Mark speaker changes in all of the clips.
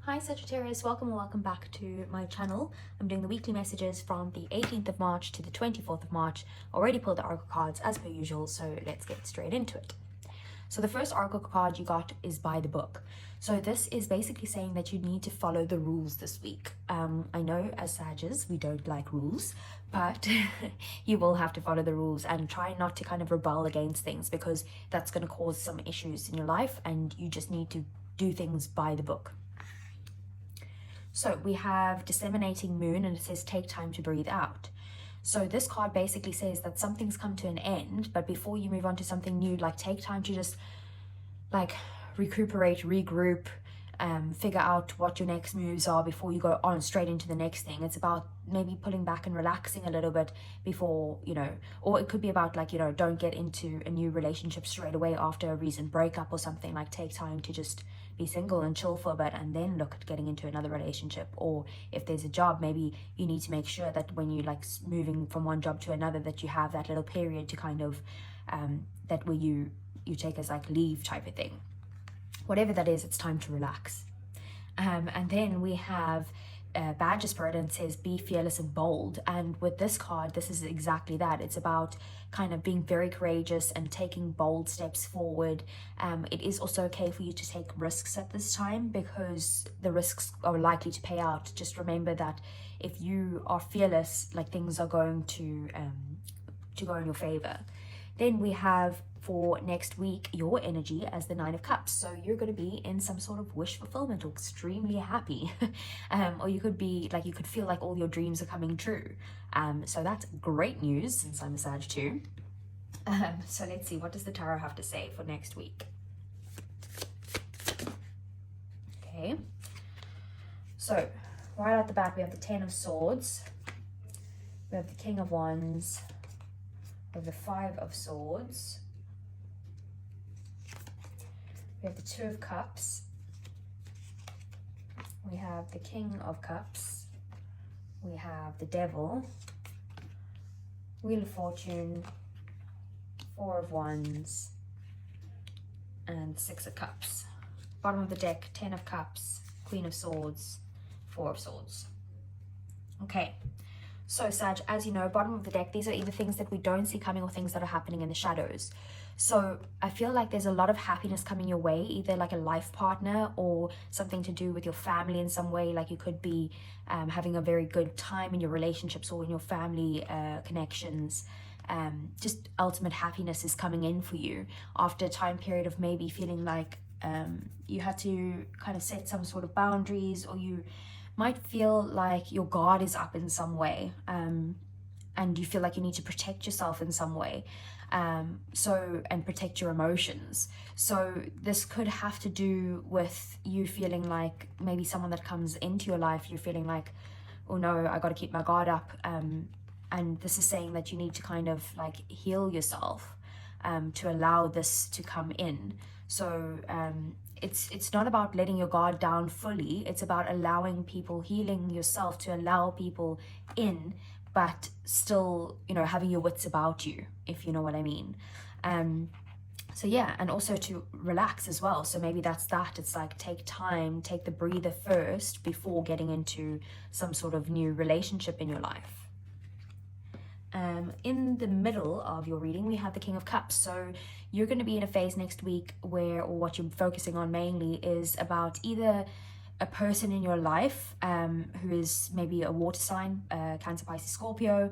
Speaker 1: Hi Sagittarius, welcome and welcome back to my channel. I'm doing the weekly messages from the 18th of March to the 24th of March. Already pulled the oracle cards as per usual, so let's get straight into it. So the first oracle card you got is by the book. So this is basically saying that you need to follow the rules this week. I know as Sagittarius we don't like rules, but you will have to follow the rules and try not to kind of rebel against things, because that's going to cause some issues in your life and you just need to do things by the book. So we have disseminating moon, and it says take time to breathe out. So this card basically says that something's come to an end, but before you move on to something new, like take time to just like recuperate, regroup, figure out what your next moves are before you go on straight into the next thing. It's about maybe pulling back and relaxing a little bit before, or it could be about like, don't get into a new relationship straight away after a recent breakup or something. Like take time to just be single and chill for a bit and then look at getting into another relationship. Or if there's a job, maybe you need to make sure that when you like moving from one job to another, that you have that little period to kind of that where you take as like leave type of thing. Whatever that is, it's time to relax. And then we have Badger Spirit, and it says be fearless and bold. And with this card, this is exactly that. It's about kind of being very courageous and taking bold steps forward. It is also okay for you to take risks at this time, because the risks are likely to pay out. Just remember that if you are fearless, like things are going to go in your favor. Then we have for next week your energy as the 9 of Cups. So you're going to be in some sort of wish fulfillment or extremely happy. Or you could be like, you could feel like all your dreams are coming true. So that's great news since I'm a Sag too. So let's see, what does the tarot have to say for next week? Okay. So right at the back we have the 10 of Swords. We have the King of Wands. We have the 5 of Swords. We have the 2 of Cups. We have the King of Cups. We have the Devil. Wheel of Fortune. 4 of Wands. And 6 of Cups. Bottom of the deck, 10 of Cups, Queen of Swords, 4 of Swords. Okay. So Sag, as you know, bottom of the deck, these are either things that we don't see coming or things that are happening in the shadows. So I feel like there's a lot of happiness coming your way, either like a life partner or something to do with your family in some way. Like you could be having a very good time in your relationships or in your family connections. Just ultimate happiness is coming in for you after a time period of maybe feeling like you had to kind of set some sort of boundaries, or you might feel like your guard is up in some way, and you feel like you need to protect yourself in some way, and protect your emotions. So this could have to do with you feeling like maybe someone that comes into your life, you're feeling like, oh no, I got to keep my guard up, and this is saying that you need to kind of like heal yourself to allow this to come in. So it's not about letting your guard down fully. It's about allowing people, healing yourself to allow people in, but still, having your wits about you, if you know what I mean. So yeah, and also to relax as well. So maybe that's that. It's like take time, take the breather first before getting into some sort of new relationship in your life. In the middle of your reading, we have the King of Cups. So you're going to be in a phase next week where, or what you're focusing on mainly is about either a person in your life who is maybe a water sign, Cancer, Pisces, Scorpio,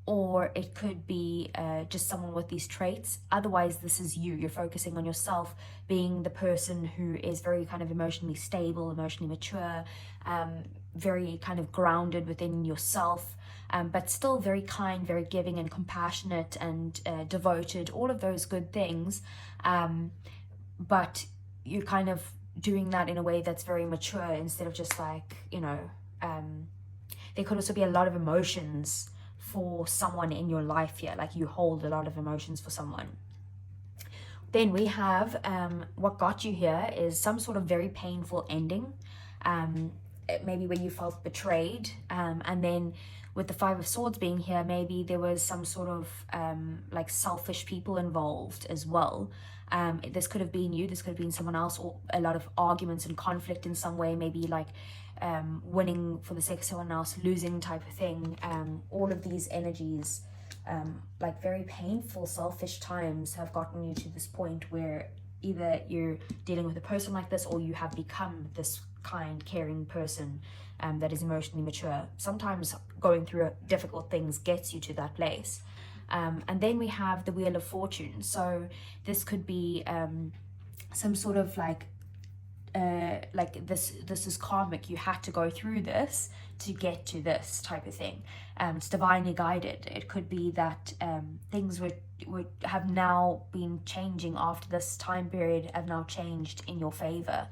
Speaker 1: or it could be just someone with these traits. Otherwise, this is you. You're focusing on yourself being the person who is very kind of emotionally stable, emotionally mature, very kind of grounded within yourself, but still very kind, very giving and compassionate and devoted, all of those good things. But you're kind of doing that in a way that's very mature, instead of just like, there could also be a lot of emotions for someone in your life here. Like you hold a lot of emotions for someone. Then we have what got you here is some sort of very painful ending. Maybe where you felt betrayed, and then with the 5 of Swords being here, maybe there was some sort of like selfish people involved as well. This could have been you, this could have been someone else, or a lot of arguments and conflict in some way, maybe like winning for the sake of someone else, losing type of thing. All of these energies, like very painful, selfish times have gotten you to this point where either you're dealing with a person like this, or you have become this kind, caring person that is emotionally mature. Sometimes going through difficult things gets you to that place. And then we have the Wheel of Fortune. So this could be some sort of like this is karmic. You had to go through this to get to this type of thing. It's divinely guided. It could be that things would have now been changing after this time period, have now changed in your favor.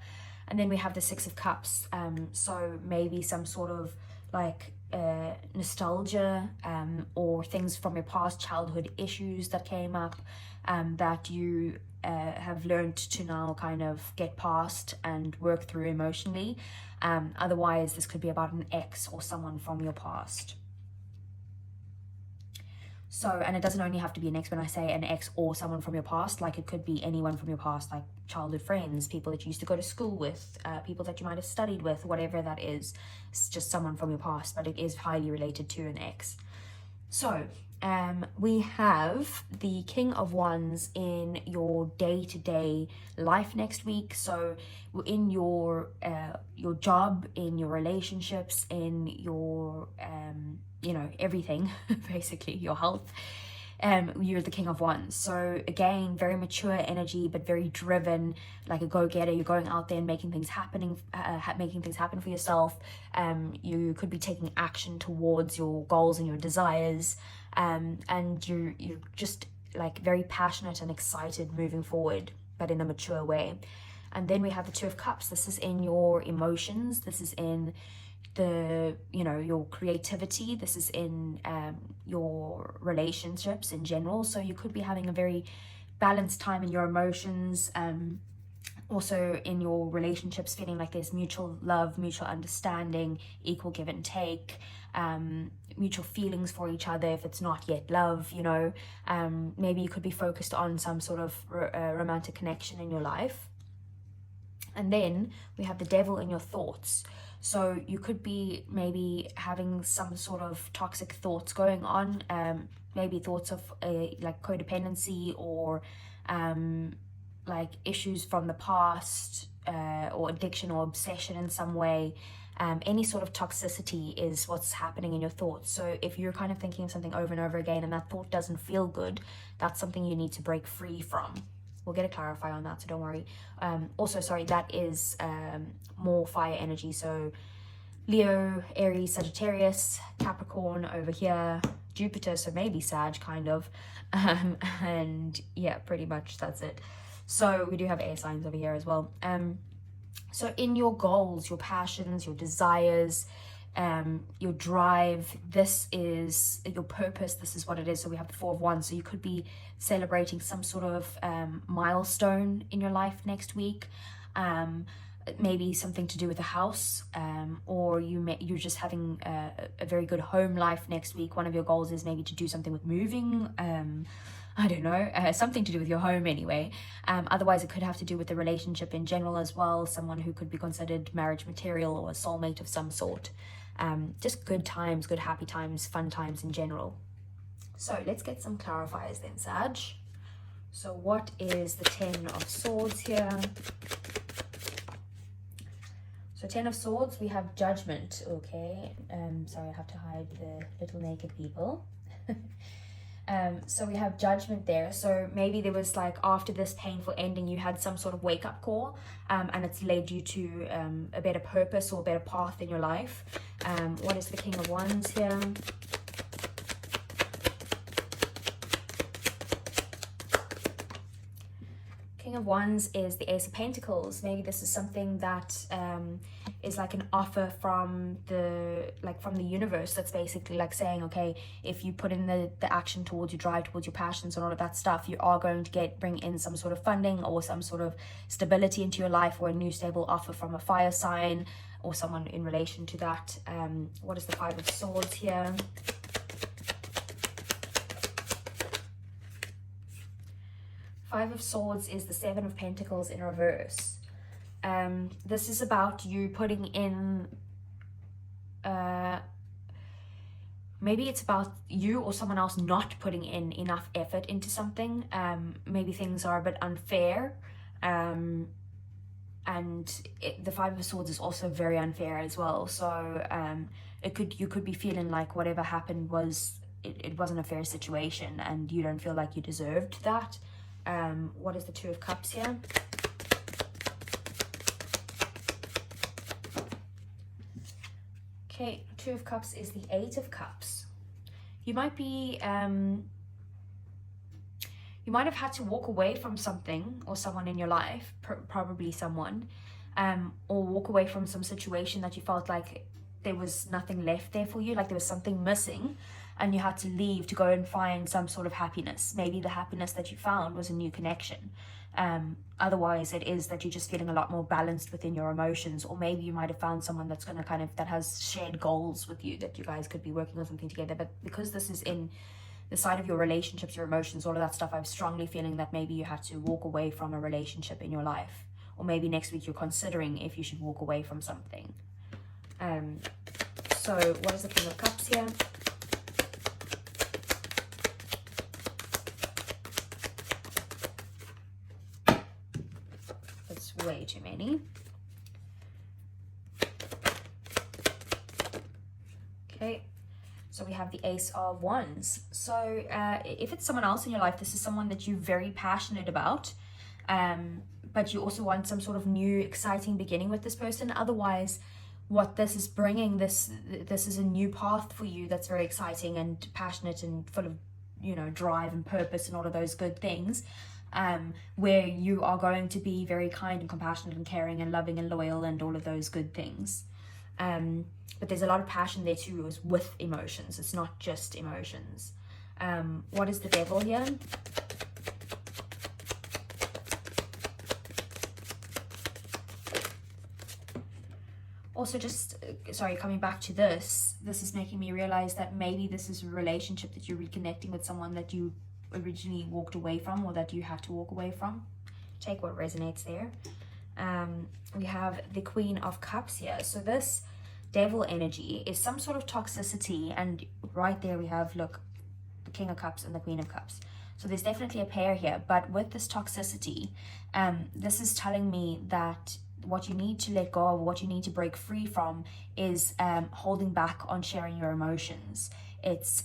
Speaker 1: And then we have the Six of Cups. So maybe some sort of like nostalgia, or things from your past, childhood issues that came up, that you have learned to now kind of get past and work through emotionally. Otherwise, this could be about an ex or someone from your past. So, and it doesn't only have to be an ex. When I say an ex or someone from your past, like it could be anyone from your past, like childhood friends, people that you used to go to school with, people that you might have studied with, whatever that is. It's just someone from your past, but it is highly related to an ex. So we have the King of Wands in your day-to-day life next week. So in your job, in your relationships, in your you know, everything, basically, your health, you're the King of Wands. So again, very mature energy, but very driven, like a go-getter. You're going out there and making things happen for yourself. You could be taking action towards your goals and your desires, and you're just like very passionate and excited moving forward, but in a mature way. And then we have the Two of Cups. This is in your emotions. This is in the, you know, your creativity. This is in your relationships in general. So you could be having a very balanced time in your emotions, also in your relationships, feeling like there's mutual love, mutual understanding, equal give and take, mutual feelings for each other if it's not yet love, you know. Maybe you could be focused on some sort of romantic connection in your life. And then we have the Devil in your thoughts. So you could be maybe having some sort of toxic thoughts going on, maybe thoughts of like codependency, or like issues from the past, or addiction or obsession in some way. Any sort of toxicity is what's happening in your thoughts. So if you're kind of thinking of something over and over again and that thought doesn't feel good, that's something you need to break free from. We'll get a clarify on that, so don't worry. Also, sorry, that is more fire energy. So Leo, Aries, Sagittarius, Capricorn over here, Jupiter, so maybe Sag, kind of. And yeah, pretty much that's it. So we do have air signs over here as well. So in your goals, your passions, your desires, your drive, this is your purpose, this is what it is. So we have the Four of Wands. So you could be celebrating some sort of milestone in your life next week, maybe something to do with a house, or you're just having a very good home life next week. One of your goals is maybe to do something with moving, I don't know, something to do with your home anyway. Otherwise, it could have to do with the relationship in general as well, someone who could be considered marriage material or a soulmate of some sort. Just good times, good happy times, fun times in general. So let's get some clarifiers then, Sag. So what is the Ten of Swords here? So Ten of Swords, we have Judgment, okay. Sorry, I have to hide the little naked people. So we have Judgment there. So maybe there was like, after this painful ending, you had some sort of wake-up call, and it's led you to a better purpose or a better path in your life. What is the King of Wands here? King of Wands is the Ace of Pentacles. Maybe this is something that is like an offer from the universe, that's basically like saying, okay, if you put in the action towards your drive, towards your passions and all of that stuff, you are going to bring in some sort of funding or some sort of stability into your life, or a new stable offer from a fire sign or someone in relation to that. What is the Five of Swords here? Five of Swords is the Seven of Pentacles in reverse. This is about you putting in, maybe it's about you or someone else not putting in enough effort into something. Maybe things are a bit unfair. And the Five of Swords is also very unfair as well. So you could be feeling like whatever happened it wasn't a fair situation and you don't feel like you deserved that. What is the Two of Cups here? Okay, Two of Cups is the Eight of Cups. You might be, you might have had to walk away from something or someone in your life, probably someone, or walk away from some situation that you felt like there was nothing left there for you, like there was something missing, and you had to leave to go and find some sort of happiness. Maybe the happiness that you found was a new connection. Otherwise, it is that you're just feeling a lot more balanced within your emotions, or maybe you might have found someone that's going to that has shared goals with you, that you guys could be working on something together. But because this is in the side of your relationships, your emotions, all of that stuff, I'm strongly feeling that maybe you had to walk away from a relationship in your life, or maybe next week you're considering if you should walk away from something. So what is the King of Cups here? That's way too many. Okay, so we have the Ace of Wands. So if it's someone else in your life, this is someone that you're very passionate about, but you also want some sort of new exciting beginning with this person. Otherwise, what this is bringing, this is a new path for you that's very exciting and passionate and full of, you know, drive and purpose and all of those good things, where you are going to be very kind and compassionate and caring and loving and loyal and all of those good things. But there's a lot of passion there too, is with emotions. It's not just emotions. What is the Devil here? Also, just, sorry, coming back to this is making me realize that maybe this is a relationship that you're reconnecting with someone that you originally walked away from, or that you have to walk away from. Take what resonates there. We have the Queen of Cups here. So this Devil energy is some sort of toxicity, and right there we have, look, the King of Cups and the Queen of Cups. So there's definitely a pair here, but with this toxicity, this is telling me that what you need to let go of, what you need to break free from, is holding back on sharing your emotions. It's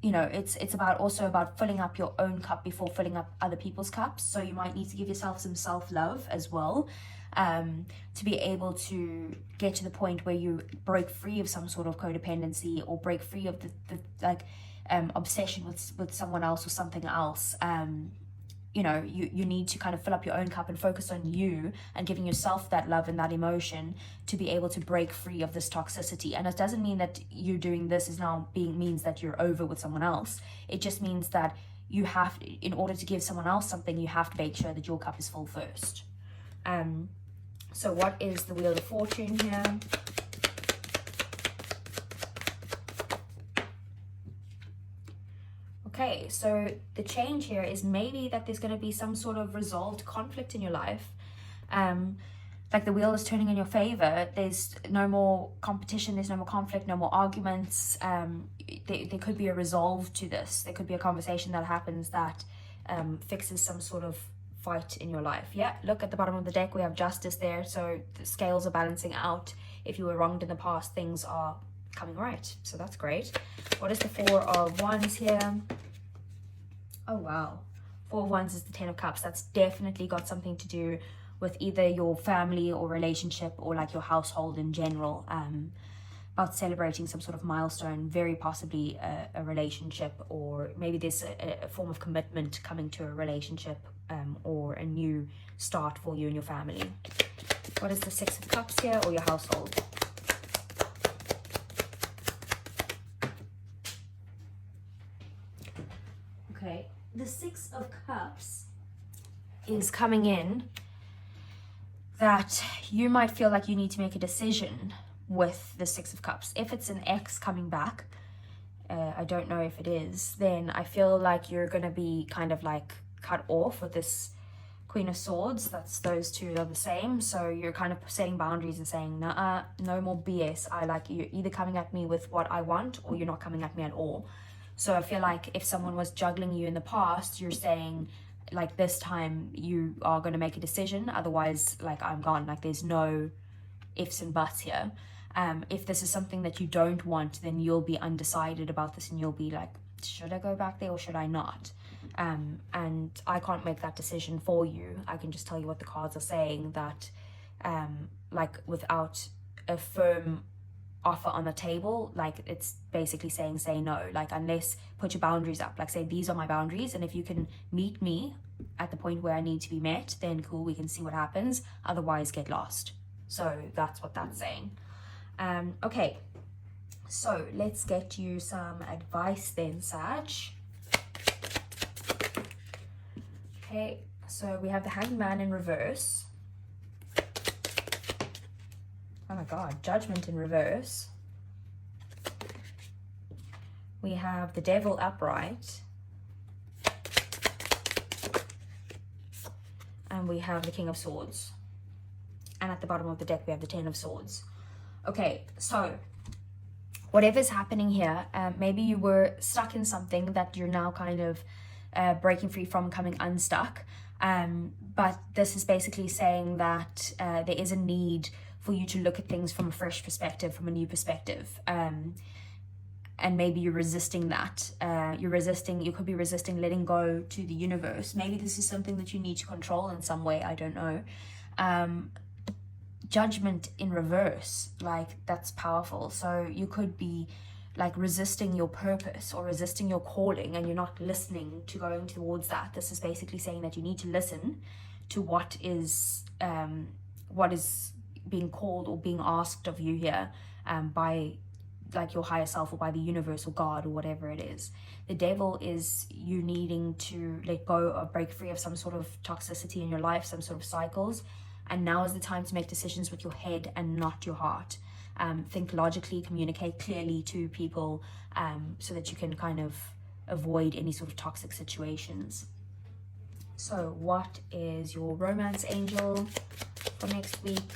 Speaker 1: you know, it's also about filling up your own cup before filling up other people's cups. So you might need to give yourself some self-love as well, to be able to get to the point where you break free of some sort of codependency, or break free of the obsession with someone else or something else. You know, you need to kind of fill up your own cup and focus on you and giving yourself that love and that emotion to be able to break free of this toxicity. And it doesn't mean that you doing this means that you're over with someone else. It just means that you have, in order to give someone else something, you have to make sure that your cup is full first. So what is the Wheel of Fortune here? Okay, so the change here is maybe that there's going to be some sort of resolved conflict in your life. Like the wheel is turning in your favor. There's no more competition, there's no more conflict, no more arguments. There could be a resolve to this. There could be a conversation that happens that fixes some sort of fight in your life. Yeah, look at the bottom of the deck, we have Justice there. So the scales are balancing out. If you were wronged in the past, things are coming right. So that's great. What is the Four of Wands here? Oh wow, Four of Wands is the Ten of Cups. That's definitely got something to do with either your family or relationship, or like your household in general, about celebrating some sort of milestone, very possibly a relationship, or maybe there's a form of commitment coming to a relationship, or a new start for you and your family. What is the Six of Cups here, or your household? Okay, the Six of Cups is coming in that you might feel like you need to make a decision with the Six of Cups. If it's an ex coming back, I don't know if it is, then I feel like you're going to be kind of like cut off with this Queen of Swords. That's, those two are the same. So you're kind of setting boundaries and saying, nah, no more BS. I like, you're either coming at me with what I want, or you're not coming at me at all. So I feel like if someone was juggling you in the past, you're saying, like, this time you are going to make a decision, otherwise, like, I'm gone. Like, there's no ifs and buts here. If this is something that you don't want, then you'll be undecided about this, and you'll be like, should I go back there or should I not? And I can't make that decision for you. I can just tell you what the cards are saying, that like, without a firm offer on the table, like, it's basically saying say no. Like, unless, put your boundaries up, like, say these are my boundaries, and if you can meet me at the point where I need to be met, then cool, we can see what happens. Otherwise, get lost. So that's what that's saying. Okay, so let's get you some advice then, Sag. Okay, so we have the Hanged Man in reverse. Oh my god, Judgment in reverse. We have the Devil upright. And we have the King of Swords. And at the bottom of the deck, we have the Ten of Swords. Okay, so whatever's happening here, maybe you were stuck in something that you're now kind of breaking free from, coming unstuck. But this is basically saying that there is a need for you to look at things from a fresh perspective, from a new perspective. And maybe you're resisting that. You could be resisting letting go to the universe. Maybe this is something that you need to control in some way, I don't know. Judgment in reverse, like, that's powerful. So you could be like resisting your purpose or resisting your calling, and you're not listening to going towards that. This is basically saying that you need to listen to what is being called or being asked of you here, by like your higher self, or by the universe or God, or whatever it is. The Devil is you needing to let go or break free of some sort of toxicity in your life, some sort of cycles. And now is the time to make decisions with your head and not your heart. Think logically, communicate clearly to people, so that you can kind of avoid any sort of toxic situations. So what is your romance angel for next week?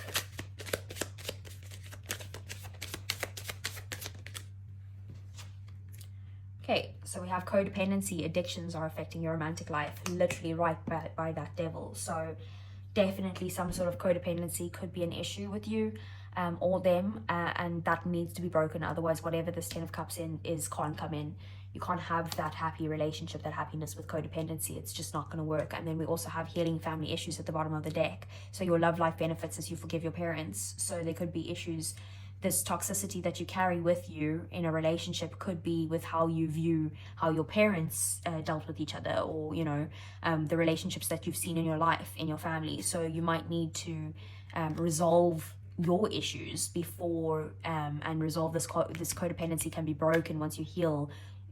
Speaker 1: Okay, so we have codependency. Addictions are affecting your romantic life, literally right by that Devil. So definitely some sort of codependency could be an issue with you, or them, and that needs to be broken. Otherwise, whatever this Ten of Cups is can't come in. You can't have that happy relationship, that happiness with codependency. It's just not going to work. And then we also have healing family issues at the bottom of the deck. So your love life benefits as you forgive your parents. So there could be issues. This toxicity that you carry with you in a relationship could be with how you view how your parents dealt with each other, or, you know, the relationships that you've seen in your life, in your family. So you might need to resolve your issues before, and resolve this codependency can be broken once you heal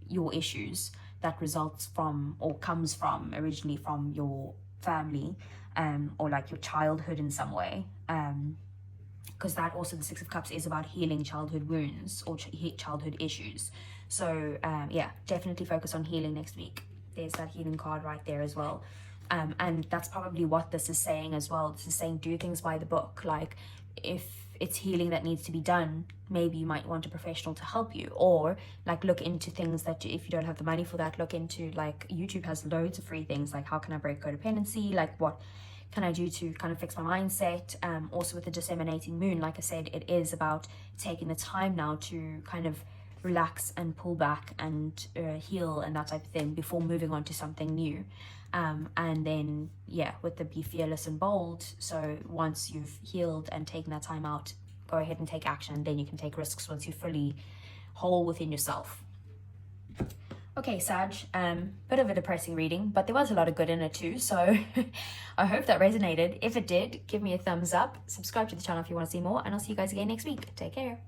Speaker 1: your issues that results from, or comes from, originally from your family, or like your childhood in some way. Because that also, the Six of Cups is about healing childhood wounds or childhood issues. So yeah, definitely focus on healing next week. There's that healing card right there as well. And that's probably what this is saying as well. This is saying do things by the book. Like, if it's healing that needs to be done, maybe you might want a professional to help you, or like look into things that, if you don't have the money for that, look into, like, YouTube has loads of free things, like how can I break codependency, like what can I do to kind of fix my mindset. Also with the disseminating moon, like I said, it is about taking the time now to kind of relax and pull back and heal and that type of thing before moving on to something new. And then, yeah, with the be fearless and bold. So once you've healed and taken that time out, go ahead and take action. Then you can take risks once you're fully whole within yourself. Okay, Sag, bit of a depressing reading, but there was a lot of good in it too, so I hope that resonated. If it did, give me a thumbs up, subscribe to the channel if you want to see more, and I'll see you guys again next week. Take care.